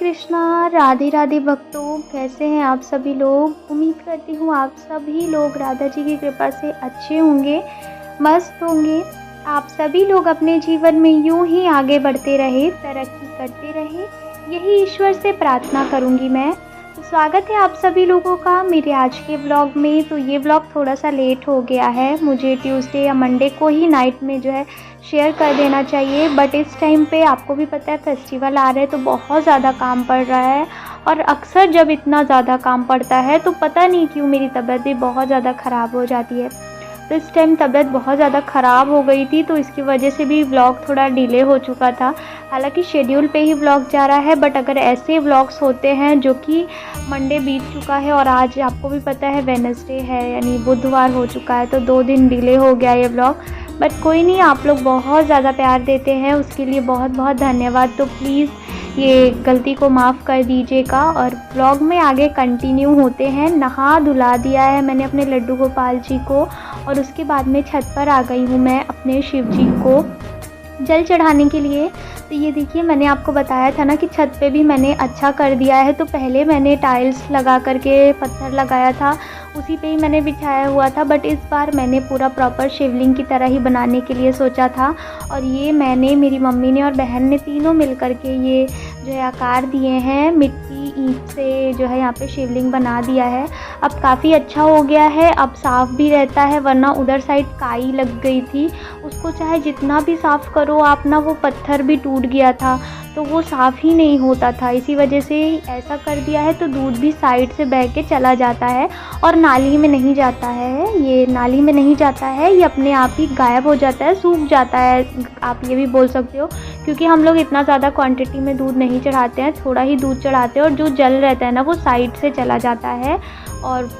कृष्णा, राधे राधे भक्तों। कैसे हैं आप सभी लोग? उम्मीद करती हूँ आप सभी लोग राधा जी की कृपा से अच्छे होंगे, मस्त होंगे। आप सभी लोग अपने जीवन में यूं ही आगे बढ़ते रहे, तरक्की करते रहे, यही ईश्वर से प्रार्थना करूँगी मैं। तो स्वागत है आप सभी लोगों का मेरे आज के व्लॉग में। तो ये व्लॉग थोड़ा सा लेट हो गया है, मुझे ट्यूसडे या मंडे को ही नाइट में जो है शेयर कर देना चाहिए, बट इस टाइम पे आपको भी पता है फेस्टिवल आ रहे हैं तो बहुत ज़्यादा काम पड़ रहा है। और अक्सर जब इतना ज़्यादा काम पड़ता है तो पता नहीं क्यों मेरी तबीयत भी बहुत ज़्यादा ख़राब हो जाती है। तो इस टाइम तबीयत बहुत ज़्यादा ख़राब हो गई थी, तो इसकी वजह से भी व्लॉग थोड़ा डिले हो चुका था। हालांकि शेड्यूल पे ही व्लॉग जा रहा है, बट अगर ऐसे व्लॉग्स होते हैं जो कि मंडे बीत चुका है और आज आपको भी पता है वेडनेसडे है, यानी बुधवार हो चुका है, तो 2 दिन डिले हो गया ये व्लॉग। बट कोई नहीं, आप लोग बहुत ज़्यादा प्यार देते हैं, उसके लिए बहुत बहुत धन्यवाद। तो प्लीज़ ये गलती को माफ़ कर दीजिएगा। और व्लॉग में आगे कंटिन्यू होते हैं। नहा धुला दिया है मैंने अपने लड्डू गोपाल जी को, और उसके बाद में छत पर आ गई हूँ मैं अपने शिव जी को जल चढ़ाने के लिए। तो ये देखिए, मैंने आपको बताया था ना कि छत पे भी मैंने अच्छा कर दिया है। तो पहले मैंने टाइल्स लगा करके पत्थर लगाया था, उसी पे ही मैंने बिछाया हुआ था, बट इस बार मैंने पूरा प्रॉपर शिवलिंग की तरह ही बनाने के लिए सोचा था। और ये मैंने, मेरी मम्मी ने और बहन ने तीनों मिल करके ये जो है आकार दिए हैं, मिट्टी ईंट से जो है यहाँ पे शिवलिंग बना दिया है। अब काफ़ी अच्छा हो गया है, अब साफ़ भी रहता है, वरना उधर साइड काई लग गई थी, उसको चाहे जितना भी साफ़ करो आप ना, वो पत्थर भी टूट गया था तो वो साफ़ ही नहीं होता था। इसी वजह से ऐसा कर दिया है, तो दूध भी साइड से बह के चला जाता है और नाली में नहीं जाता है। ये नाली में नहीं जाता है, ये अपने आप ही गायब हो जाता है, सूख जाता है, आप ये भी बोल सकते हो। क्योंकि हम लोग इतना ज़्यादा क्वांटिटी में दूध नहीं चढ़ाते हैं, थोड़ा ही दूध चढ़ाते हैं, और जो जल रहता है ना वो साइड से चला जाता है। और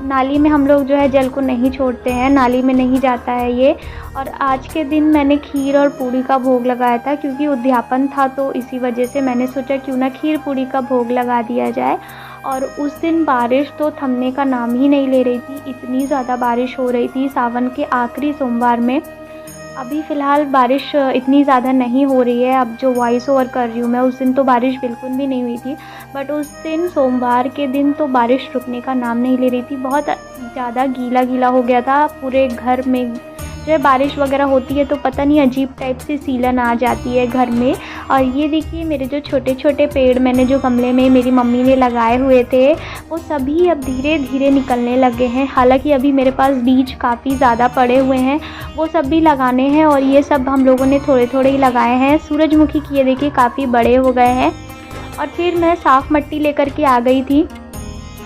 नाली में हम लोग जो है जल को नहीं छोड़ते हैं, नाली में नहीं जाता है ये। और आज के दिन मैंने खीर और पूड़ी का भोग लगाया था, क्योंकि उद्यापन था, तो इसी वजह से मैंने सोचा क्यों ना खीर पूड़ी का भोग लगा दिया जाए। और उस दिन बारिश तो थमने का नाम ही नहीं ले रही थी, इतनी ज़्यादा बारिश हो रही थी सावन के आखिरी सोमवार में। अभी फ़िलहाल बारिश इतनी ज़्यादा नहीं हो रही है, अब जो वॉइस ओवर कर रही हूँ मैं, उस दिन तो बारिश बिल्कुल भी नहीं हुई थी। बट उस दिन सोमवार के दिन तो बारिश रुकने का नाम नहीं ले रही थी, बहुत ज़्यादा गीला गीला हो गया था पूरे घर में। जो है बारिश वगैरह होती है तो पता नहीं अजीब टाइप से सीलन आ जाती है घर में। और ये देखिए, मेरे जो छोटे छोटे पेड़ मैंने जो गमले में मेरी मम्मी ने लगाए हुए थे, वो सभी अब धीरे धीरे निकलने लगे हैं। हालांकि अभी मेरे पास बीज काफ़ी ज़्यादा पड़े हुए हैं, वो सब भी लगाने हैं, और ये सब हम लोगों ने थोड़े थोड़े ही लगाए हैं। सूरजमुखी की ये देखिए काफ़ी बड़े हो गए हैं। और फिर मैं साफ़ मिट्टी लेकर के आ गई थी।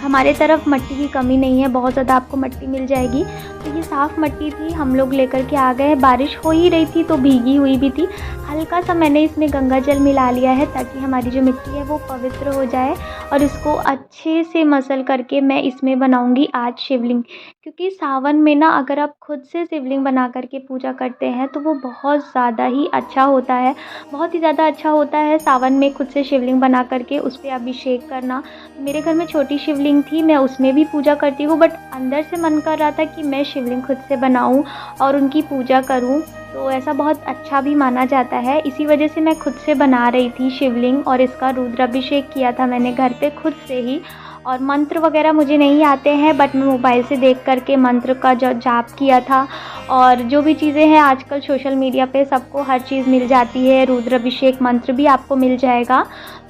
हमारे तरफ मिट्टी की कमी नहीं है, बहुत ज़्यादा आपको मिट्टी मिल जाएगी। तो ये साफ़ मिट्टी थी, हम लोग लेकर के आ गए। बारिश हो ही रही थी तो भीगी हुई भी थी। हल्का सा मैंने इसमें गंगा जल मिला लिया है, ताकि हमारी जो मिट्टी है वो पवित्र हो जाए। और इसको अच्छे से मसल करके मैं इसमें बनाऊंगी आज शिवलिंग। क्योंकि सावन में ना अगर आप खुद से शिवलिंग बना करके पूजा करते हैं तो वो बहुत ज़्यादा ही अच्छा होता है, बहुत ही ज़्यादा अच्छा होता है। सावन में खुद से शिवलिंग बना करके उस पर अभिषेक करना। मेरे घर में छोटी शिवलिंग थी, मैं उसमें भी पूजा करती हूँ, बट अंदर से मन कर रहा था कि मैं शिवलिंग खुद से बनाऊँ और उनकी पूजा करूँ, तो ऐसा बहुत अच्छा भी माना जाता है। इसी वजह से मैं खुद से बना रही थी शिवलिंग, और इसका रुद्राभिषेक किया था मैंने घर पे खुद से ही। और मंत्र वगैरह मुझे नहीं आते हैं, बट मैं मोबाइल से देख करके मंत्र का जो जाप किया था। और जो भी चीज़ें हैं आजकल सोशल मीडिया पे सबको हर चीज़ मिल जाती है, रुद्राभिषेक मंत्र भी आपको मिल जाएगा।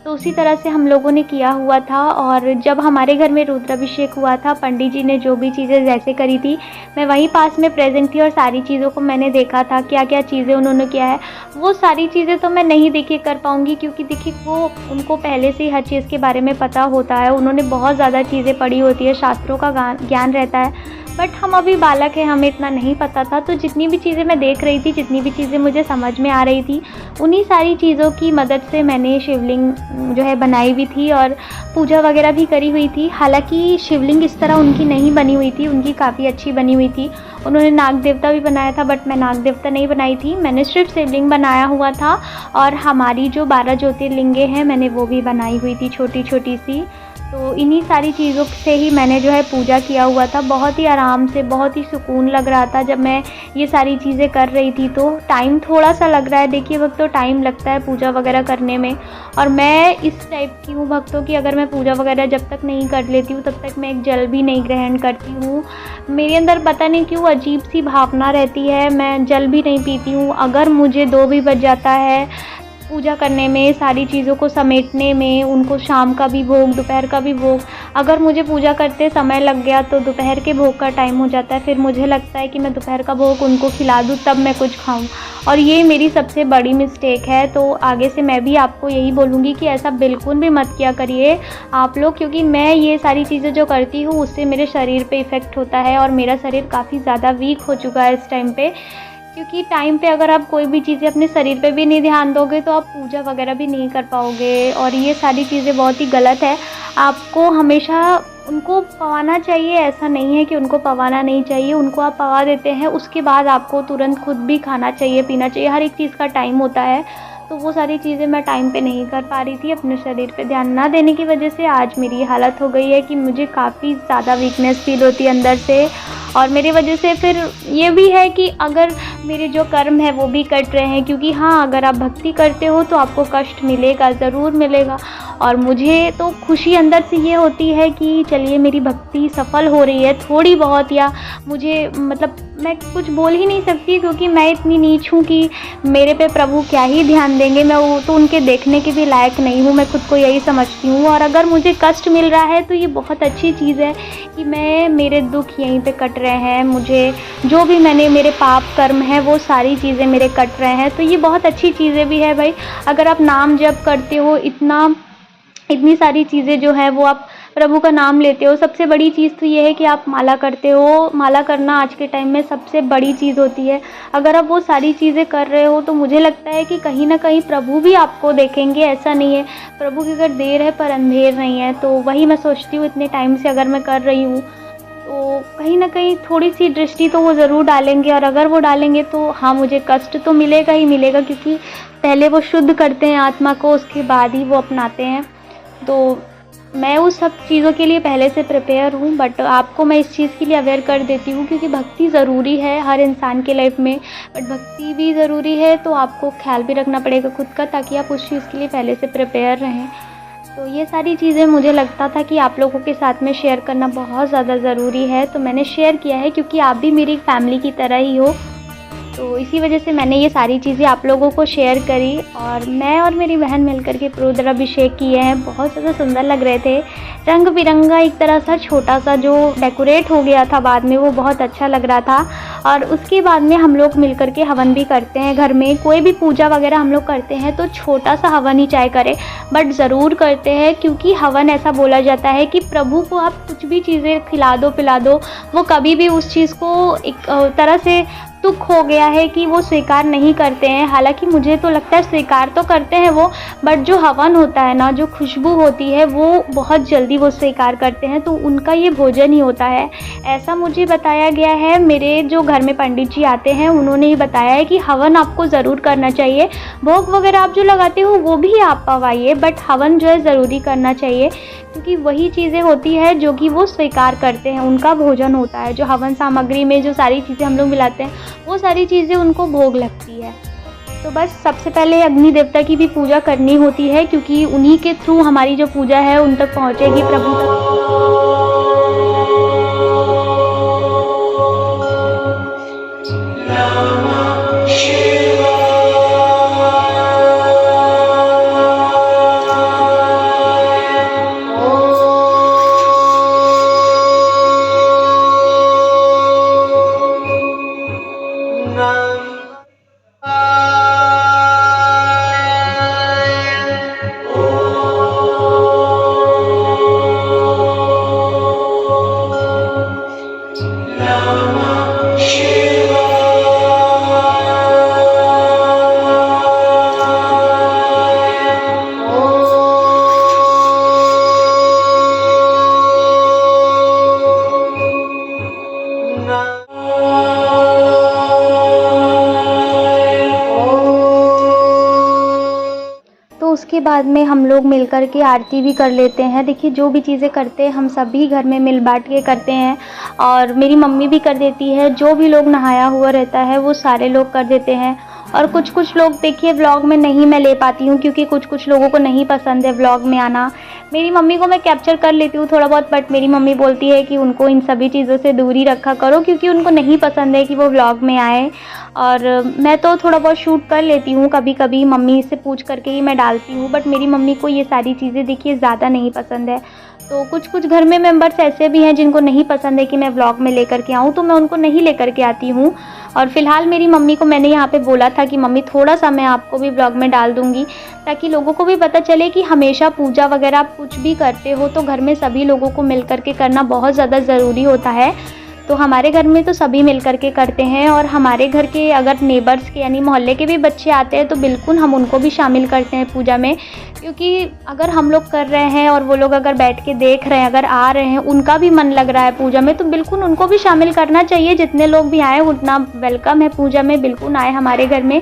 तो उसी तरह से हम लोगों ने किया हुआ था। और जब हमारे घर में रुद्राभिषेक हुआ था, पंडित जी ने जो भी चीज़ें जैसे करी थी, मैं वहीं पास में प्रेजेंट थी, और सारी चीज़ों को मैंने देखा था क्या क्या चीज़ें उन्होंने किया है। वो सारी चीज़ें तो मैं नहीं देखिए कर पाऊँगी, क्योंकि देखिए वो उनको पहले से ही हर चीज़ के बारे में पता होता है, उन्होंने बहुत ज़्यादा चीज़ें पढ़ी होती है, शास्त्रों का ज्ञान रहता है। बट हम अभी बालक हैं, हमें इतना नहीं पता था। तो जितनी भी चीज़ें मैं देख रही थी, जितनी भी चीज़ें मुझे समझ में आ रही थी, उन्हीं सारी चीज़ों की मदद से मैंने शिवलिंग जो है बनाई हुई थी और पूजा वगैरह भी करी हुई थी। हालांकि शिवलिंग इस तरह उनकी नहीं बनी हुई थी, उनकी काफ़ी अच्छी बनी हुई थी। उन्होंने नाग देवता भी बनाया था, बट मैं नाग देवता नहीं बनाई थी, मैंने सिर्फ शिवलिंग बनाया हुआ था। और हमारी जो 12 ज्योतिर्लिंगे हैं मैंने वो भी बनाई हुई थी, छोटी छोटी सी। तो इन्हीं सारी चीज़ों से ही मैंने जो है पूजा किया हुआ था। बहुत ही आराम से, बहुत ही सुकून लग रहा था जब मैं ये सारी चीज़ें कर रही थी। तो टाइम थोड़ा-सा लग रहा है, देखिए वक़्त तो टाइम लगता है पूजा वग़ैरह करने में, और मैं इस टाइप की हूँ भक्तों की, अगर मैं पूजा वग़ैरह जब तक नहीं कर लेती हूँ तब तक मैं एक जल भी नहीं ग्रहण करती हूँ। मेरे अंदर पता नहीं क्यों अजीब-सी भावना रहती है, मैं जल भी नहीं पीती हूँ। अगर मुझे 2 भी बज जाता है पूजा करने में, सारी चीज़ों को समेटने में, उनको शाम का भी भोग, दोपहर का भी भोग, अगर मुझे पूजा करते समय लग गया तो दोपहर के भोग का टाइम हो जाता है। फिर मुझे लगता है कि मैं दोपहर का भोग उनको खिला दूँ तब मैं कुछ खाऊँ, और ये मेरी सबसे बड़ी मिस्टेक है। तो आगे से मैं भी आपको यही बोलूँगी कि ऐसा बिल्कुल भी मत किया करिए आप लोग, क्योंकि मैं ये सारी चीज़ें जो करती हूँ उससे मेरे शरीर पे इफ़ेक्ट होता है, और मेरा शरीर काफ़ी ज़्यादा वीक हो चुका है इस टाइम पे। क्योंकि टाइम पे अगर आप कोई भी चीज़ें अपने शरीर पे भी नहीं ध्यान दोगे तो आप पूजा वगैरह भी नहीं कर पाओगे, और ये सारी चीज़ें बहुत ही गलत है। आपको हमेशा उनको पवाना चाहिए, ऐसा नहीं है कि उनको पवाना नहीं चाहिए, उनको आप पवा देते हैं, उसके बाद आपको तुरंत खुद भी खाना चाहिए, पीना चाहिए, हर एक चीज़ का टाइम होता है। तो वो सारी चीज़ें मैं टाइम पे नहीं कर पा रही थी, अपने शरीर पे ध्यान ना देने की वजह से आज मेरी ये हालत हो गई है कि मुझे काफ़ी ज़्यादा वीकनेस फ़ील होती है अंदर से, और मेरी वजह से फिर ये भी है कि अगर मेरे जो कर्म है वो भी कट रहे हैं, क्योंकि हाँ, अगर आप भक्ति करते हो तो आपको कष्ट मिलेगा, ज़रूर मिलेगा। और मुझे तो खुशी अंदर से ये होती है कि चलिए मेरी भक्ति सफल हो रही है थोड़ी बहुत, या मुझे मतलब मैं कुछ बोल ही नहीं सकती, क्योंकि मैं इतनी नीच हूँ कि मेरे पे प्रभु क्या ही ध्यान देंगे, मैं वो तो उनके देखने के भी लायक नहीं हूँ, मैं खुद को यही समझती हूँ। और अगर मुझे कष्ट मिल रहा है तो ये बहुत अच्छी चीज़ है कि मेरे दुःख यहीं पे कट रहे हैं, मुझे जो भी मेरे पाप कर्म हैं वो सारी चीज़ें मेरे कट रहे हैं, तो ये बहुत अच्छी चीज़ें भी है भाई। अगर आप नाम जप करते हो, इतनी सारी चीज़ें जो हैं वो आप प्रभु का नाम लेते हो, सबसे बड़ी चीज़ तो ये है कि आप माला करते हो। माला करना आज के टाइम में सबसे बड़ी चीज़ होती है। अगर आप वो सारी चीज़ें कर रहे हो तो मुझे लगता है कि कहीं न कहीं प्रभु भी आपको देखेंगे, ऐसा नहीं है। प्रभु की अगर देर है पर अंधेर नहीं है, तो वही मैं सोचती हूँ इतने टाइम से अगर मैं कर रही हूँ, तो कहीं न कहीं थोड़ी-सी दृष्टि तो वो ज़रूर डालेंगे, और अगर वो डालेंगे तो हाँ, मुझे कष्ट तो मिलेगा ही मिलेगा, क्योंकि पहले वो शुद्ध करते हैं आत्मा को, उसके बाद ही वो अपनाते हैं। तो मैं उस सब चीज़ों के लिए पहले से प्रिपेयर हूँ, बट आपको मैं इस चीज़ के लिए अवेयर कर देती हूँ, क्योंकि भक्ति ज़रूरी है हर इंसान के लाइफ में, बट भक्ति भी ज़रूरी है तो आपको ख्याल भी रखना पड़ेगा खुद का, ताकि आप उस चीज़ के लिए पहले से प्रिपेयर रहें। तो ये सारी चीज़ें मुझे लगता था कि आप लोगों के साथ में शेयर करना बहुत ज़्यादा ज़रूरी है, तो मैंने शेयर किया है, क्योंकि आप भी मेरी फैमिली की तरह ही हो। तो इसी वजह से मैंने ये सारी चीज़ें आप लोगों को शेयर करी, और मैं और मेरी बहन मिलकर के रुद्राभिषेक किए हैं, बहुत ज़्यादा सुंदर लग रहे थे। रंग-बिरंगा एक तरह सा छोटा-सा जो डेकोरेट हो गया था बाद में, वो बहुत अच्छा लग रहा था। और उसके बाद में हम लोग मिलकर के हवन भी करते हैं घर में, कोई भी पूजा वगैरह हम लोग करते हैं तो छोटा-सा हवन ही चाहे करें, बट ज़रूर करते हैं, क्योंकि हवन ऐसा बोला जाता है कि प्रभु को आप कुछ भी चीज़ें खिला दो, पिला दो, वो कभी भी उस चीज़ को एक तरह से दुःख हो गया है कि वो स्वीकार नहीं करते हैं। हालाँकि मुझे तो लगता है स्वीकार तो करते हैं वो, बट जो हवन होता है ना, जो खुशबू होती है, वो बहुत जल्दी वो स्वीकार करते हैं, तो उनका ये भोजन ही होता है। ऐसा मुझे बताया गया है, मेरे जो घर में पंडित जी आते हैं उन्होंने ही बताया है कि हवन आपको ज़रूर करना चाहिए। भोग वगैरह आप जो लगाते हो वो भी आप पवाइए, बट हवन जो है ज़रूरी करना चाहिए, क्योंकि वही चीज़ें होती है जो कि वो स्वीकार करते हैं, उनका भोजन होता है। जो हवन सामग्री में जो सारी चीज़ें हम लोग मिलाते हैं, वो सारी चीज़ें उनको भोग लगती है। तो बस सबसे पहले अग्नि देवता की भी पूजा करनी होती है, क्योंकि उन्हीं के थ्रू हमारी जो पूजा है उन तक पहुँचेगी, प्रभु तक। उसके बाद में हम लोग मिल कर के आरती भी कर लेते हैं। देखिए जो भी चीज़ें करते हैं हम सभी घर में मिल बाँट के करते हैं और मेरी मम्मी भी कर देती है। जो भी लोग नहाया हुआ रहता है वो सारे लोग कर देते हैं। और कुछ लोग देखिए व्लॉग में नहीं मैं ले पाती हूँ क्योंकि कुछ लोगों को नहीं पसंद है व्लॉग में आना। मेरी मम्मी को मैं कैप्चर कर लेती हूँ थोड़ा बहुत, बट मेरी मम्मी बोलती है कि उनको इन सभी चीज़ों से दूरी रखा करो क्योंकि उनको नहीं पसंद है कि वो व्लॉग में आए। और मैं तो थोड़ा बहुत शूट कर लेती हूँ कभी-कभी, मम्मी से पूछ करके ही मैं डालती हूँ, बट मेरी मम्मी को ये सारी चीज़ें देखिए ज़्यादा नहीं पसंद है। तो कुछ घर में मेंबर्स ऐसे भी हैं जिनको नहीं पसंद है कि मैं व्लॉग में लेकर के आऊँ, तो मैं उनको नहीं लेकर के आती हूँ। और फ़िलहाल मेरी मम्मी को मैंने यहाँ पे बोला था कि मम्मी थोड़ा-सा मैं आपको भी व्लॉग में डाल दूँगी, ताकि लोगों को भी पता चले कि हमेशा पूजा वगैरह आप कुछ भी करते हो तो घर में सभी लोगों को मिल कर के करना बहुत ज़्यादा ज़रूरी होता है। तो हमारे घर में तो सभी मिल कर के करते हैं और हमारे घर के अगर नेबर्स के यानी मोहल्ले के भी बच्चे आते हैं तो बिल्कुल हम उनको भी शामिल करते हैं पूजा में, क्योंकि अगर हम लोग कर रहे हैं और वो लोग अगर बैठ के देख रहे हैं, अगर आ रहे हैं, उनका भी मन लग रहा है पूजा में, तो बिल्कुल उनको भी शामिल करना चाहिए। जितने लोग भी आएँ उतना वेलकम है पूजा में, बिल्कुल आएँ हमारे घर में।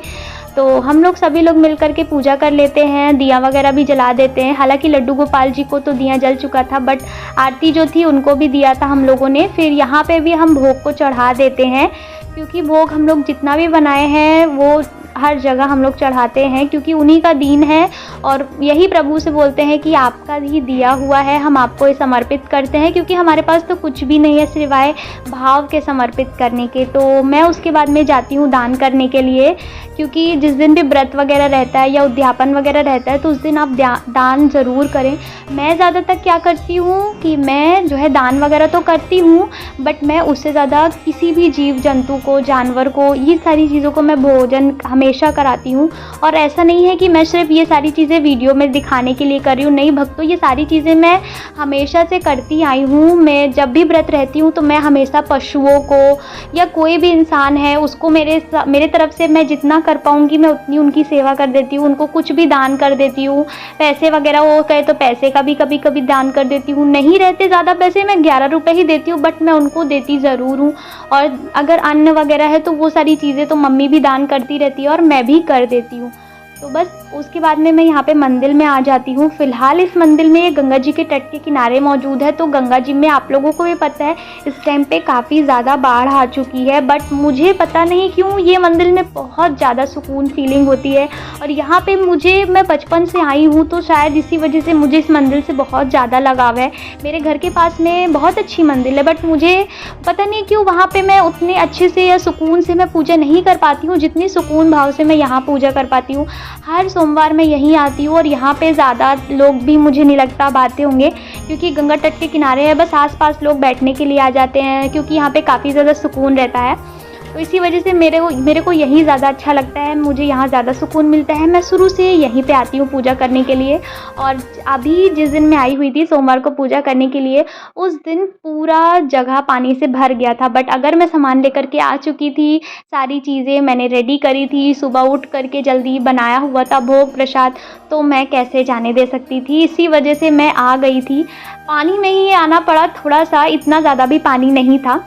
तो हम लोग सभी लोग मिल कर के पूजा कर लेते हैं, दिया वगैरह भी जला देते हैं। हालाँकि लड्डू गोपाल जी को तो दिया जल चुका था, बट आरती जो थी उनको भी दिया था हम लोगों ने। फिर यहाँ पे भी हम भोग को चढ़ा देते हैं, क्योंकि भोग हम लोग जितना भी बनाए हैं वो हर जगह हम लोग चढ़ाते हैं, क्योंकि उन्हीं का दीन है और यही प्रभु से बोलते हैं कि आपका ही दिया हुआ है, हम आपको ये समर्पित करते हैं, क्योंकि हमारे पास तो कुछ भी नहीं है सिवाय भाव के समर्पित करने के। तो मैं उसके बाद में जाती हूँ दान करने के लिए, क्योंकि जिस दिन भी व्रत वगैरह रहता है या उद्यापन वगैरह रहता है तो उस दिन आप दान ज़रूर करें। मैं ज़्यादातर क्या करती हूँ कि मैं जो है दान वगैरह तो करती हूँ, बट मैं उससे ज़्यादा किसी भी जीव जंतु को, जानवर को, ये सारी चीज़ों को मैं भोजन हमेशा कराती हूँ। और ऐसा नहीं है कि मैं सिर्फ ये सारी चीज़ें वीडियो में दिखाने के लिए कर रही हूँ, नहीं भक्तों, ये सारी चीज़ें मैं हमेशा से करती आई हूँ। मैं जब भी व्रत रहती हूँ तो मैं हमेशा पशुओं को या कोई भी इंसान है उसको मेरे तरफ से मैं जितना कर पाऊँगी मैं उतनी उनकी सेवा कर देती हूँ, उनको कुछ भी दान कर देती हूँ। पैसे वगैरह हो गए तो पैसे का भी कभी दान कर देती हूँ, नहीं रहते ज़्यादा पैसे मैं 11 रुपये ही देती हूँ, बट मैं उनको देती ज़रूर हूँ। और अगर अन्न वगैरह है तो वो सारी चीज़ें तो मम्मी भी दान करती रहती है और मैं भी कर देती हूँ। तो बस उसके बाद में मैं यहाँ पे मंदिर में आ जाती हूँ। फ़िलहाल इस मंदिर में ये गंगा जी के तट के किनारे मौजूद है, तो गंगा जी में आप लोगों को भी पता है इस टाइम पे काफ़ी ज़्यादा बाढ़ आ चुकी है, बट मुझे पता नहीं क्यों ये मंदिर में बहुत ज़्यादा सुकून फीलिंग होती है। और यहाँ पे मैं बचपन से आई हूँ तो शायद इसी वजह से मुझे इस मंदिर से बहुत ज़्यादा लगाव है। मेरे घर के पास में बहुत अच्छी मंदिर है, बट मुझे पता नहीं क्यों वहाँ पर मैं उतने अच्छे से या सुकून से मैं पूजा नहीं कर पाती हूँ जितनी सुकून भाव से मैं यहाँ पूजा कर पाती हूँ। हर सोमवार मैं यहीं आती हूँ और यहाँ पे ज़्यादा लोग भी मुझे नहीं लगता अब आते होंगे, क्योंकि गंगा तट के किनारे है, बस आसपास लोग बैठने के लिए आ जाते हैं, क्योंकि यहाँ पे काफ़ी ज़्यादा सुकून रहता है। तो इसी वजह से मेरे को यहीं ज़्यादा अच्छा लगता है, मुझे यहाँ ज़्यादा सुकून मिलता है। मैं शुरू से यहीं पे आती हूँ पूजा करने के लिए। और अभी जिस दिन मैं आई हुई थी सोमवार को पूजा करने के लिए, उस दिन पूरा जगह पानी से भर गया था, बट अगर मैं सामान लेकर के आ चुकी थी, सारी चीज़ें मैंने रेडी करी थी, सुबह उठ करके जल्दी बनाया हुआ था भोग प्रसाद, तो मैं कैसे जाने दे सकती थी। इसी वजह से मैं आ गई थी। पानी में ही आना पड़ा थोड़ा सा, इतना ज़्यादा भी पानी नहीं था,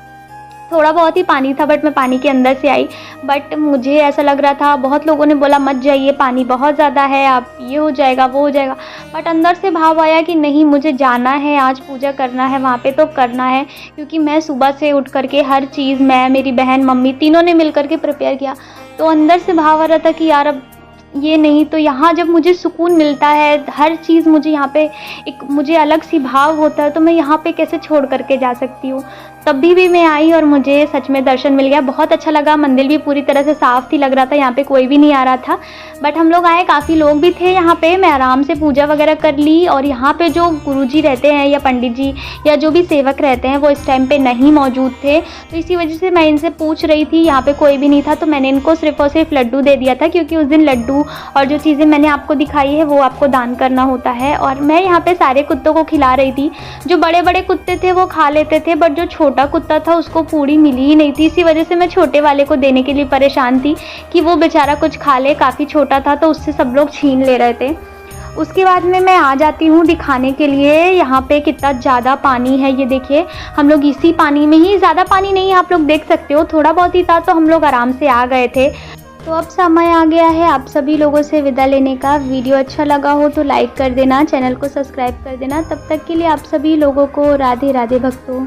थोड़ा बहुत ही पानी था, बट मैं पानी के अंदर से आई। बट मुझे ऐसा लग रहा था, बहुत लोगों ने बोला मत जाइए, पानी बहुत ज़्यादा है, आप ये हो जाएगा वो हो जाएगा, बट अंदर से भाव आया कि नहीं, मुझे जाना है, आज पूजा करना है वहाँ पे तो करना है। क्योंकि मैं सुबह से उठ करके हर चीज़, मैं, मेरी बहन, मम्मी तीनों ने मिल करके प्रिपेयर किया, तो अंदर से भाव आ रहा था कि यार अब ये नहीं तो यहाँ जब मुझे सुकून मिलता है, हर चीज़ मुझे यहाँ पे एक मुझे अलग सी भाव होता है, तो मैं यहाँ पे कैसे छोड़ करके जा सकती हूँ। तभी भी मैं आई और मुझे सच में दर्शन मिल गया, बहुत अच्छा लगा। मंदिर भी पूरी तरह से साफ़ थी, लग रहा था यहाँ पे कोई भी नहीं आ रहा था, बट हम लोग आए, काफ़ी लोग भी थे यहाँ पे। मैं आराम से पूजा वगैरह कर ली। और यहाँ पे जो गुरुजी रहते हैं या पंडित जी या जो भी सेवक रहते हैं वो इस टाइम पे नहीं मौजूद थे, तो इसी वजह से मैं इनसे पूछ रही थी, यहाँ पे कोई भी नहीं था, तो मैंने इनको सिर्फ और सिर्फ लड्डू दे दिया था, क्योंकि उस दिन लड्डू और जो चीज़ें मैंने आपको दिखाई है वो आपको दान करना होता है। और मैं यहाँ पे सारे कुत्तों को खिला रही थी। जो बड़े बड़े कुत्ते थे वो खा लेते थे, बट जो छोटा कुत्ता था उसको पूड़ी मिली ही नहीं थी। इसी वजह से मैं छोटे वाले को देने के लिए परेशान थी कि वो बेचारा कुछ खा ले, काफ़ी छोटा था तो उससे सब लोग छीन ले रहे थे। उसके बाद में मैं आ जाती हूँ दिखाने के लिए यहाँ पे कितना ज़्यादा पानी है। ये देखिए, हम लोग इसी पानी में ही, ज़्यादा पानी नहीं है, आप लोग देख सकते हो, थोड़ा बहुत ही था, तो हम लोग आराम से आ गए थे। तो अब समय आ गया है आप सभी लोगों से विदा लेने का। वीडियो अच्छा लगा हो तो लाइक कर देना, चैनल को सब्सक्राइब कर देना। तब तक के लिए आप सभी लोगों को राधे राधे भक्तों।